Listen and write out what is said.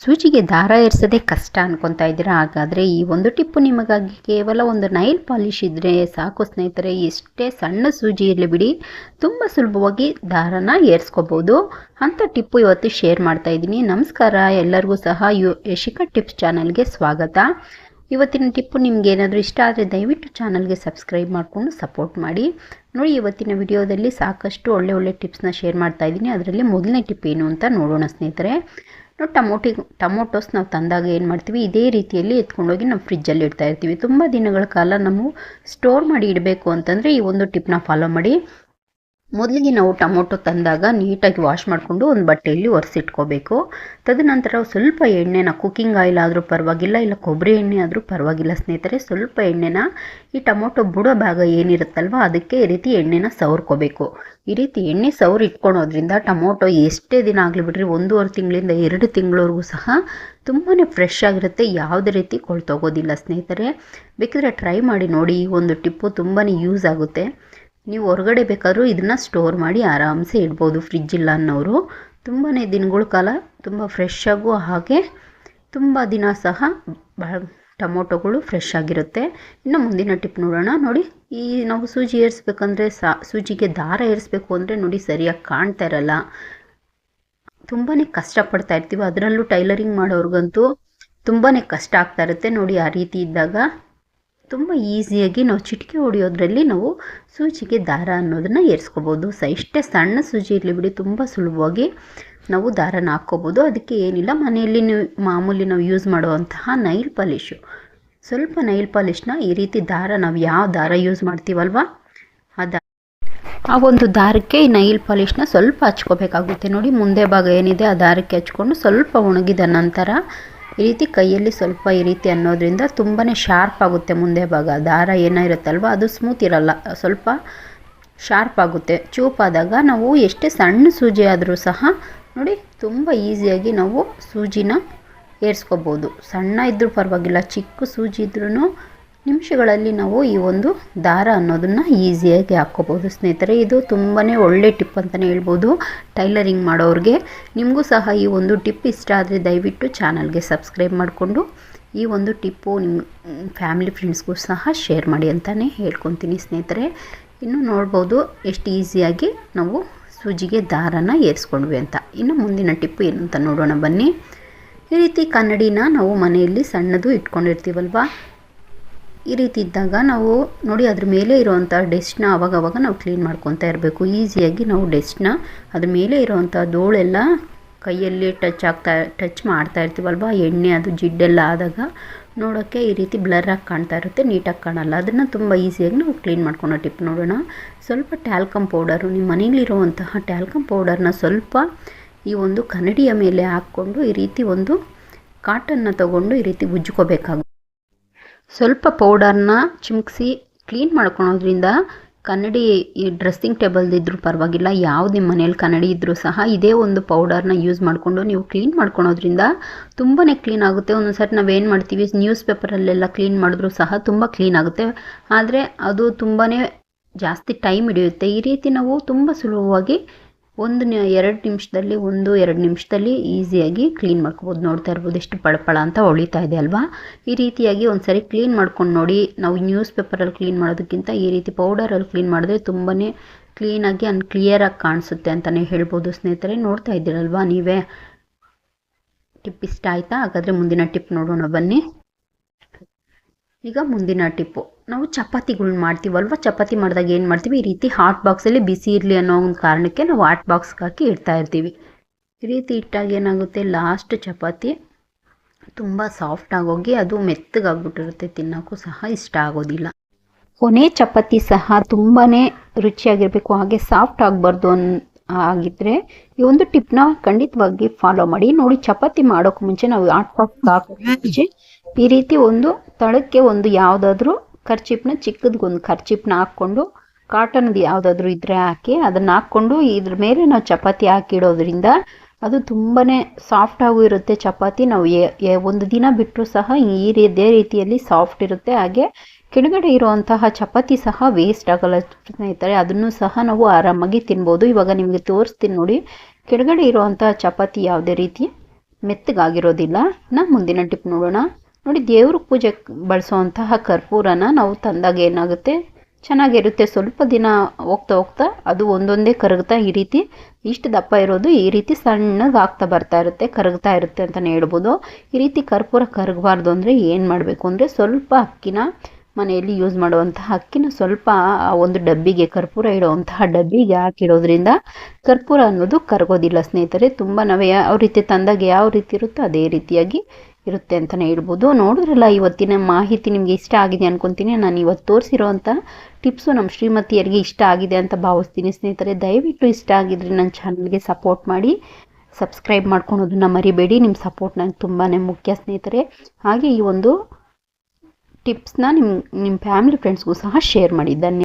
ಸೂಜಿಗೆ ದಾರ ಏರಿಸೋದೇ ಕಷ್ಟ ಅನ್ಕೊತಾ ಇದ್ದೀರಾ? ಹಾಗಾದರೆ ಈ ಒಂದು ಟಿಪ್ಪು ನಿಮಗಾಗಿ. ಕೇವಲ ಒಂದು ನೈಲ್ ಪಾಲಿಶ್ ಇದ್ದರೆ ಸಾಕು ಸ್ನೇಹಿತರೆ. ಎಷ್ಟೇ ಸಣ್ಣ ಸೂಜಿ ಇರಲಿ ಬಿಡಿ, ತುಂಬ ಸುಲಭವಾಗಿ ದಾರನ ಏರಿಸ್ಕೋಬೋದು. ಅಂಥ ಟಿಪ್ಪು ಇವತ್ತು ಶೇರ್ ಮಾಡ್ತಾ ಇದ್ದೀನಿ. ನಮಸ್ಕಾರ ಎಲ್ಲರಿಗೂ ಸಹ ಯಶಿಕಾ ಟಿಪ್ಸ್ ಚಾನಲ್ಗೆ ಸ್ವಾಗತ. ಇವತ್ತಿನ ಟಿಪ್ಪು ನಿಮ್ಗೆ ಏನಾದರೂ ಇಷ್ಟ ಆದರೆ ದಯವಿಟ್ಟು ಚಾನಲ್ಗೆ ಸಬ್ಸ್ಕ್ರೈಬ್ ಮಾಡಿಕೊಂಡು ಸಪೋರ್ಟ್ ಮಾಡಿ. ನೋಡಿ, ಇವತ್ತಿನ ವಿಡಿಯೋದಲ್ಲಿ ಸಾಕಷ್ಟು ಒಳ್ಳೆ ಟಿಪ್ಸ್ನ ಶೇರ್ ಮಾಡ್ತಾ ಇದ್ದೀನಿ. ಅದರಲ್ಲಿ ಮೊದಲನೇ ಟಿಪ್ ಏನು ಅಂತ ನೋಡೋಣ ಸ್ನೇಹಿತರೆ. ಟೊಮೊಟೋಸ್ ನಾವು ತಂದಾಗ ಏನು ಮಾಡ್ತೀವಿ, ಇದೇ ರೀತಿಯಲ್ಲಿ ಎತ್ಕೊಂಡೋಗಿ ನಾವು ಫ್ರಿಜ್ಜಲ್ಲಿ ಇಡ್ತಾ ಇರ್ತೀವಿ. ತುಂಬ ದಿನಗಳ ಕಾಲ ನಾವು ಸ್ಟೋರ್ ಮಾಡಿ ಇಡಬೇಕು ಅಂತಂದರೆ ಈ ಒಂದು ಟಿಪ್ನ ಫಾಲೋ ಮಾಡಿ. ಮೊದಲಿಗೆ ನಾವು ಟೊಮೊಟೊ ತಂದಾಗ ನೀಟಾಗಿ ವಾಶ್ ಮಾಡಿಕೊಂಡು ಒಂದು ಬಟ್ಟೆಯಲ್ಲಿ ಒರೆಸಿಟ್ಕೋಬೇಕು. ತದನಂತರ ಸ್ವಲ್ಪ ಎಣ್ಣೆನ, ಕುಕ್ಕಿಂಗ್ ಆಯಿಲ್ ಆದರೂ ಪರವಾಗಿಲ್ಲ, ಇಲ್ಲ ಕೊಬ್ಬರಿ ಎಣ್ಣೆ ಆದರೂ ಪರವಾಗಿಲ್ಲ ಸ್ನೇಹಿತರೆ, ಸ್ವಲ್ಪ ಎಣ್ಣೆನ ಈ ಟೊಮೊಟೊ ಬುಡೋ ಭಾಗ ಏನಿರುತ್ತಲ್ವ ಅದಕ್ಕೆ ಈ ರೀತಿ ಎಣ್ಣೆನ ಸವರ್ಕೋಬೇಕು. ಈ ರೀತಿ ಎಣ್ಣೆ ಸವರ್ ಇಟ್ಕೊಳೋದ್ರಿಂದ ಟೊಮೊಟೊ ಎಷ್ಟೇ ದಿನ ಆಗಲಿ ಬಿಡ್ರಿ, 1.5 ತಿಂಗಳಿಂದ 2 ತಿಂಗಳವರೆಗೂ ಸಹ ತುಂಬಾ ಫ್ರೆಶ್ ಆಗಿರುತ್ತೆ. ಯಾವುದೇ ರೀತಿ ಕೊಳ್ತೋಗೋದಿಲ್ಲ ಸ್ನೇಹಿತರೆ. ಬೇಕಿದ್ರೆ ಟ್ರೈ ಮಾಡಿ ನೋಡಿ. ಈ ಒಂದು ಟಿಪ್ಪು ತುಂಬಾ ಯೂಸ್ ಆಗುತ್ತೆ. ನೀವು ಹೊರಗಡೆ ಬೇಕಾದರೂ ಇದನ್ನು ಸ್ಟೋರ್ ಮಾಡಿ ಆರಾಮ್ಸೆ ಇಡ್ಬೋದು. ಫ್ರಿಜ್ ಇಲ್ಲ ಅನ್ನೋರು ತುಂಬಾ ದಿನಗಳ ಕಾಲ ತುಂಬ ಫ್ರೆಶ್ ಆಗು, ಹಾಗೆ ತುಂಬ ದಿನ ಸಹ ಟೊಮೊಟೊಗಳು ಫ್ರೆಶ್ ಆಗಿರುತ್ತೆ. ಇನ್ನು ಮುಂದಿನ ಟಿಪ್ ನೋಡೋಣ. ನೋಡಿ, ಈ ನಾವು ಸೂಜಿ ಏರಿಸ್ಬೇಕಂದ್ರೆ ಸೂಜಿಗೆ ದಾರ ಏರಿಸ್ಬೇಕು ಅಂದರೆ ನೋಡಿ ಸರಿಯಾಗಿ ಕಾಣ್ತಾ ಇರಲ್ಲ, ತುಂಬಾ ಕಷ್ಟಪಡ್ತಾ ಇರ್ತೀವಿ. ಅದರಲ್ಲೂ ಟೈಲರಿಂಗ್ ಮಾಡೋರ್ಗಂತೂ ತುಂಬಾ ಕಷ್ಟ ಆಗ್ತಾ ಇರುತ್ತೆ. ನೋಡಿ, ಆ ರೀತಿ ಇದ್ದಾಗ ತುಂಬ ಈಸಿಯಾಗಿ ನಾವು ಚಿಟಿಕೆ ಹೊಡೆಯೋದ್ರಲ್ಲಿ ನಾವು ಸೂಜಿಗೆ ದಾರ ಅನ್ನೋದನ್ನು ಏರಿಸ್ಕೋಬೋದು. ಇಷ್ಟೇ ಸಣ್ಣ ಸೂಜಿ ಇರಲಿ ಬಿಡಿ, ತುಂಬ ಸುಲಭವಾಗಿ ನಾವು ದಾರನ ಹಾಕ್ಕೋಬೋದು. ಅದಕ್ಕೆ ಏನಿಲ್ಲ, ಮನೆಯಲ್ಲಿ ಮಾಮೂಲಿ ನಾವು ಯೂಸ್ ಮಾಡುವಂತಹ ನೈಲ್ ಪಾಲಿಶು, ಸ್ವಲ್ಪ ನೈಲ್ ಪಾಲಿಶ್ನ ಈ ರೀತಿ ದಾರ, ನಾವು ಯಾವ ದಾರ ಯೂಸ್ ಮಾಡ್ತೀವಲ್ವ ಆ ಒಂದು ದಾರಕ್ಕೆ ಈ ನೈಲ್ ಪಾಲಿಶ್ನ ಸ್ವಲ್ಪ ಹಚ್ಕೋಬೇಕಾಗುತ್ತೆ. ನೋಡಿ, ಮುಂದೆ ಭಾಗ ಏನಿದೆ ಆ ದಾರಕ್ಕೆ ಹಚ್ಕೊಂಡು ಸ್ವಲ್ಪ ಒಣಗಿದ ನಂತರ ಈ ರೀತಿ ಕೈಯಲ್ಲಿ ಸ್ವಲ್ಪ ಈ ರೀತಿ ಅನ್ನೋದ್ರಿಂದ ತುಂಬಾ ಶಾರ್ಪ್ ಆಗುತ್ತೆ. ಮುಂದೆ ಭಾಗ ದಾರ ಏನಿರುತ್ತಲ್ವ ಅದು ಸ್ಮೂತ್ ಇರಲ್ಲ, ಸ್ವಲ್ಪ ಶಾರ್ಪ್ ಆಗುತ್ತೆ. ಚೂಪಾದಾಗ ನಾವು ಎಷ್ಟೇ ಸಣ್ಣ ಸೂಜಿ ಆದರೂ ಸಹ ನೋಡಿ ತುಂಬ ಈಸಿಯಾಗಿ ನಾವು ಸೂಜಿನ ಏರಿಸ್ಕೋಬೋದು. ಸಣ್ಣ ಇದ್ದರೂ ಪರವಾಗಿಲ್ಲ, ಚಿಕ್ಕ ಸೂಜಿ ಇದ್ರೂ ನಿಮಿಷಗಳಲ್ಲಿ ನಾವು ಈ ಒಂದು ದಾರ ಅನ್ನೋದನ್ನು ಈಸಿಯಾಗಿ ಹಾಕ್ಕೋಬೋದು ಸ್ನೇಹಿತರೆ. ಇದು ತುಂಬಾ ಒಳ್ಳೆ ಟಿಪ್ ಅಂತಲೇ ಹೇಳ್ಬೋದು ಟೈಲರಿಂಗ್ ಮಾಡೋರಿಗೆ. ನಿಮಗೂ ಸಹ ಈ ಒಂದು ಟಿಪ್ ಇಷ್ಟ ಆದರೆ ದಯವಿಟ್ಟು ಚಾನಲ್ಗೆ ಸಬ್ಸ್ಕ್ರೈಬ್ ಮಾಡಿಕೊಂಡು ಈ ಒಂದು ಟಿಪ್ಪು ನಿಮ್ಮ ಫ್ಯಾಮಿಲಿ ಫ್ರೆಂಡ್ಸ್ಗೂ ಸಹ ಶೇರ್ ಮಾಡಿ ಅಂತಲೇ ಹೇಳ್ಕೊತೀನಿ ಸ್ನೇಹಿತರೆ. ಇನ್ನು ನೋಡ್ಬೋದು ಎಷ್ಟು ಈಸಿಯಾಗಿ ನಾವು ಸೂಜಿಗೆ ದಾರನ ಏರಿಸ್ಕೊಂಡ್ವಿ ಅಂತ. ಇನ್ನು ಮುಂದಿನ ಟಿಪ್ಪು ಏನು ಅಂತ ನೋಡೋಣ ಬನ್ನಿ. ಈ ರೀತಿ ಕನ್ನಡಿನ ನಾವು ಮನೆಯಲ್ಲಿ ಸಣ್ಣದು ಇಟ್ಕೊಂಡಿರ್ತೀವಲ್ವ, ಈ ರೀತಿ ಇದ್ದಾಗ ನಾವು ನೋಡಿ ಅದ್ರ ಮೇಲೆ ಇರೋವಂಥ ಡೆಸ್ಟ್ನ ಅವಾಗವಾಗ ನಾವು ಕ್ಲೀನ್ ಮಾಡ್ಕೊತಾ ಇರಬೇಕು. ಈಸಿಯಾಗಿ ನಾವು ಡೆಸ್ಟ್ನ ಅದ್ರ ಮೇಲೆ ಇರೋವಂಥ ಧೂಳೆಲ್ಲ ಕೈಯಲ್ಲಿ ಟಚ್ ಮಾಡ್ತಾ ಇರ್ತೀವಲ್ವ, ಎಣ್ಣೆ ಅದು ಜಿಡ್ಡೆಲ್ಲ ಆದಾಗ ನೋಡೋಕ್ಕೆ ಈ ರೀತಿ ಬ್ಲರಾಗಿ ಕಾಣ್ತಾ ಇರುತ್ತೆ, ನೀಟಾಗಿ ಕಾಣಲ್ಲ. ಅದನ್ನು ತುಂಬ ಈಸಿಯಾಗಿ ನಾವು ಕ್ಲೀನ್ ಮಾಡ್ಕೊಳೋ ಟಿಪ್ ನೋಡೋಣ. ಸ್ವಲ್ಪ ಟ್ಯಾಲ್ಕಮ್ ಪೌಡರು, ನಿಮ್ಮ ಮನೆಯಲ್ಲಿರುವಂತಹ ಟ್ಯಾಲ್ಕಮ್ ಪೌಡರ್ನ ಸ್ವಲ್ಪ ಈ ಒಂದು ಕನ್ನಡಿಯ ಮೇಲೆ ಹಾಕ್ಕೊಂಡು ಈ ರೀತಿ ಒಂದು ಕಾಟನ್ನ ತೊಗೊಂಡು ಈ ರೀತಿ ಉಜ್ಕೋಬೇಕಾಗುತ್ತೆ. ಸ್ವಲ್ಪ ಪೌಡರ್ನ ಚಿಮ್ಕಿಸಿ ಕ್ಲೀನ್ ಮಾಡ್ಕೊಳೋದ್ರಿಂದ ಕನ್ನಡಿ ಈ ಡ್ರೆಸ್ಸಿಂಗ್ ಟೇಬಲ್ದಿದ್ರೂ ಪರವಾಗಿಲ್ಲ, ಯಾವುದೇ ಮನೇಲಿ ಕನ್ನಡಿ ಇದ್ದರೂ ಸಹ ಇದೇ ಒಂದು ಪೌಡರ್ನ ಯೂಸ್ ಮಾಡಿಕೊಂಡು ನೀವು ಕ್ಲೀನ್ ಮಾಡ್ಕೊಳೋದ್ರಿಂದ ತುಂಬಾ ಕ್ಲೀನ್ ಆಗುತ್ತೆ. ಒಂದೊಂದು ಸರಿ ನಾವೇನು ಮಾಡ್ತೀವಿ, ನ್ಯೂಸ್ ಪೇಪರಲ್ಲೆಲ್ಲ ಕ್ಲೀನ್ ಮಾಡಿದ್ರೂ ಸಹ ತುಂಬ ಕ್ಲೀನ್ ಆಗುತ್ತೆ, ಆದರೆ ಅದು ತುಂಬಾ ಜಾಸ್ತಿ ಟೈಮ್ ಹಿಡಿಯುತ್ತೆ. ಈ ರೀತಿ ನಾವು ತುಂಬ ಸುಲಭವಾಗಿ 1-2 ನಿಮಿಷದಲ್ಲಿ ಈಸಿಯಾಗಿ ಕ್ಲೀನ್ ಮಾಡ್ಕೋಬೋದು. ನೋಡ್ತಾ ಇರ್ಬೋದು ಎಷ್ಟು ಪಳಪಳ ಅಂತ ಹೊಳಿತಾ ಇದೆ ಅಲ್ವಾ. ಈ ರೀತಿಯಾಗಿ ಒಂದು ಸರಿ ಕ್ಲೀನ್ ಮಾಡ್ಕೊಂಡು ನೋಡಿ. ನಾವು ನ್ಯೂಸ್ ಪೇಪರಲ್ಲಿ ಕ್ಲೀನ್ ಮಾಡೋದಕ್ಕಿಂತ ಈ ರೀತಿ ಪೌಡರಲ್ಲಿ ಕ್ಲೀನ್ ಮಾಡಿದ್ರೆ ತುಂಬಾ ಕ್ಲೀನಾಗಿ ಕ್ಲಿಯರಾಗಿ ಕಾಣಿಸುತ್ತೆ ಅಂತಲೇ ಹೇಳ್ಬೋದು ಸ್ನೇಹಿತರೆ. ನೋಡ್ತಾ ಇದ್ದೀರಲ್ವಾ ನೀವೇ. ಟಿಪ್ ಇಷ್ಟ ಆಯಿತಾ? ಹಾಗಾದರೆ ಮುಂದಿನ ಟಿಪ್ ನೋಡೋಣ ಬನ್ನಿ. ಈಗ ಮುಂದಿನ ಟಿಪ್ಪು, ನಾವು ಚಪಾತಿಗಳ್ನ ಮಾಡ್ತೀವಲ್ವ, ಚಪಾತಿ ಮಾಡಿದಾಗ ಏನು ಮಾಡ್ತೀವಿ, ಈ ರೀತಿ ಹಾಟ್ ಬಾಕ್ಸಲ್ಲಿ ಬಿಸಿ ಇರಲಿ ಅನ್ನೋ ಒಂದು ಕಾರಣಕ್ಕೆ ನಾವು ಹಾಟ್ ಬಾಕ್ಸ್ಗೆ ಹಾಕಿ ಇಡ್ತಾ ಇರ್ತೀವಿ. ಈ ರೀತಿ ಇಟ್ಟಾಗ ಏನಾಗುತ್ತೆ, ಲಾಸ್ಟ್ ಚಪಾತಿ ತುಂಬ ಸಾಫ್ಟ್ ಆಗೋಗಿ ಅದು ಮೆತ್ತಗಾಗ್ಬಿಟ್ಟಿರುತ್ತೆ, ತಿನ್ನೋಕ್ಕೂ ಸಹ ಇಷ್ಟ ಆಗೋದಿಲ್ಲ. ಕೊನೆ ಚಪಾತಿ ಸಹ ತುಂಬಾ ರುಚಿಯಾಗಿರಬೇಕು, ಹಾಗೆ ಸಾಫ್ಟ್ ಆಗಬಾರ್ದು ಆಗಿದ್ದರೆ ಈ ಒಂದು ಟಿಪ್ನ ಖಂಡಿತವಾಗಿ ಫಾಲೋ ಮಾಡಿ. ನೋಡಿ, ಚಪಾತಿ ಮಾಡೋಕ್ಕೆ ಮುಂಚೆ ನಾವು ಹಾಟ್ ಬಾಕ್ಸ್ ಹಾಕೋಕ್ಕೆ ಮುಂಚೆ ಈ ರೀತಿ ಒಂದು ತಳಕ್ಕೆ ಒಂದು ಯಾವುದಾದ್ರೂ ಖರ್ಚಿಪ್ನ, ಚಿಕ್ಕದೊಂದು ಖರ್ಚಿಪ್ನ ಹಾಕ್ಕೊಂಡು, ಕಾಟನ್ದು ಯಾವುದಾದ್ರೂ ಇದ್ದರೆ ಹಾಕಿ ಅದನ್ನು ಹಾಕ್ಕೊಂಡು ಇದ್ರ ಮೇಲೆ ನಾವು ಚಪಾತಿ ಹಾಕಿಡೋದ್ರಿಂದ ಅದು ತುಂಬಾ ಸಾಫ್ಟಾಗೂ ಇರುತ್ತೆ ಚಪಾತಿ. ನಾವು ಒಂದು ದಿನ ಬಿಟ್ಟರೂ ಸಹ ಇದೇ ರೀತಿಯಲ್ಲಿ ಸಾಫ್ಟ್ ಇರುತ್ತೆ. ಹಾಗೆ ಕೆಳಗಡೆ ಇರುವಂತಹ ಚಪಾತಿ ಸಹ ವೇಸ್ಟ್ ಆಗಲ್ಲ ಸ್ನೇಹಿತರೆ, ಅದನ್ನು ಸಹ ನಾವು ಆರಾಮಾಗಿ ತಿನ್ಬೋದು. ಇವಾಗ ನಿಮಗೆ ತೋರಿಸ್ತೀನಿ ನೋಡಿ, ಕೆಳಗಡೆ ಇರುವಂತಹ ಚಪಾತಿ ಯಾವುದೇ ರೀತಿ ಮೆತ್ತಗಾಗಿರೋದಿಲ್ಲ. ಮುಂದಿನ ಟಿಪ್ ನೋಡೋಣ. ನೋಡಿ, ದೇವ್ರ ಪೂಜೆಗೆ ಬಳಸುವಂತಹ ಕರ್ಪೂರನ ನಾವು ತಂದಾಗ ಏನಾಗುತ್ತೆ, ಚೆನ್ನಾಗಿರುತ್ತೆ. ಸ್ವಲ್ಪ ದಿನ ಹೋಗ್ತಾ ಹೋಗ್ತಾ ಅದು ಒಂದೊಂದೇ ಕರಗ್ತಾ ಈ ರೀತಿ ಇಷ್ಟು ದಪ್ಪ ಇರೋದು ಈ ರೀತಿ ಸಣ್ಣಗೆ ಆಗ್ತಾ ಬರ್ತಾ ಇರುತ್ತೆ, ಕರಗ್ತಾ ಇರುತ್ತೆ ಅಂತಲೇ ಹೇಳ್ಬೋದು. ಈ ರೀತಿ ಕರ್ಪೂರ ಕರಗಬಾರ್ದು ಅಂದರೆ ಏನು ಮಾಡಬೇಕು ಅಂದರೆ, ಸ್ವಲ್ಪ ಅಕ್ಕಿನ, ಮನೆಯಲ್ಲಿ ಯೂಸ್ ಮಾಡುವಂತಹ ಅಕ್ಕಿನ ಸ್ವಲ್ಪ ಒಂದು ಡಬ್ಬಿಗೆ, ಕರ್ಪೂರ ಇಡುವಂತಹ ಡಬ್ಬಿಗೆ ಹಾಕಿಡೋದ್ರಿಂದ ಕರ್ಪೂರ ಅನ್ನೋದು ಕರಗೋದಿಲ್ಲ ಸ್ನೇಹಿತರೆ. ತುಂಬ ನಾವು ಯಾವ ರೀತಿ ತಂದಾಗ ಯಾವ ರೀತಿ ಇರುತ್ತೋ ಅದೇ ರೀತಿಯಾಗಿ ಇರುತ್ತೆ ಅಂತಲೇ ಹೇಳ್ಬೋದು. ನೋಡಿದ್ರಲ್ಲ, ಇವತ್ತಿನ ಮಾಹಿತಿ ನಿಮಗೆ ಇಷ್ಟ ಆಗಿದೆ ಅನ್ಕೊತೀನಿ. ನಾನು ಇವತ್ತು ತೋರಿಸಿರೋವಂಥ ಟಿಪ್ಸು ನಮ್ಮ ಶ್ರೀಮತಿಯರಿಗೆ ಇಷ್ಟ ಆಗಿದೆ ಅಂತ ಭಾವಿಸ್ತೀನಿ ಸ್ನೇಹಿತರೆ. ದಯವಿಟ್ಟು ಇಷ್ಟ ಆಗಿದ್ರೆ ನನ್ನ ಚಾನಲ್ಗೆ ಸಪೋರ್ಟ್ ಮಾಡಿ, ಸಬ್ಸ್ಕ್ರೈಬ್ ಮಾಡ್ಕೊಳೋದನ್ನ ಮರಿಬೇಡಿ. ನಿಮ್ಮ ಸಪೋರ್ಟ್ ನನಗೆ ತುಂಬಾ ಮುಖ್ಯ ಸ್ನೇಹಿತರೆ. ಹಾಗೆ ಈ ಒಂದು ಟಿಪ್ಸ್ನ ನಿಮ್ಮ ಫ್ಯಾಮಿಲಿ ಫ್ರೆಂಡ್ಸ್ಗೂ ಸಹ ಶೇರ್ ಮಾಡಿ. ಧನ್ಯವಾದ.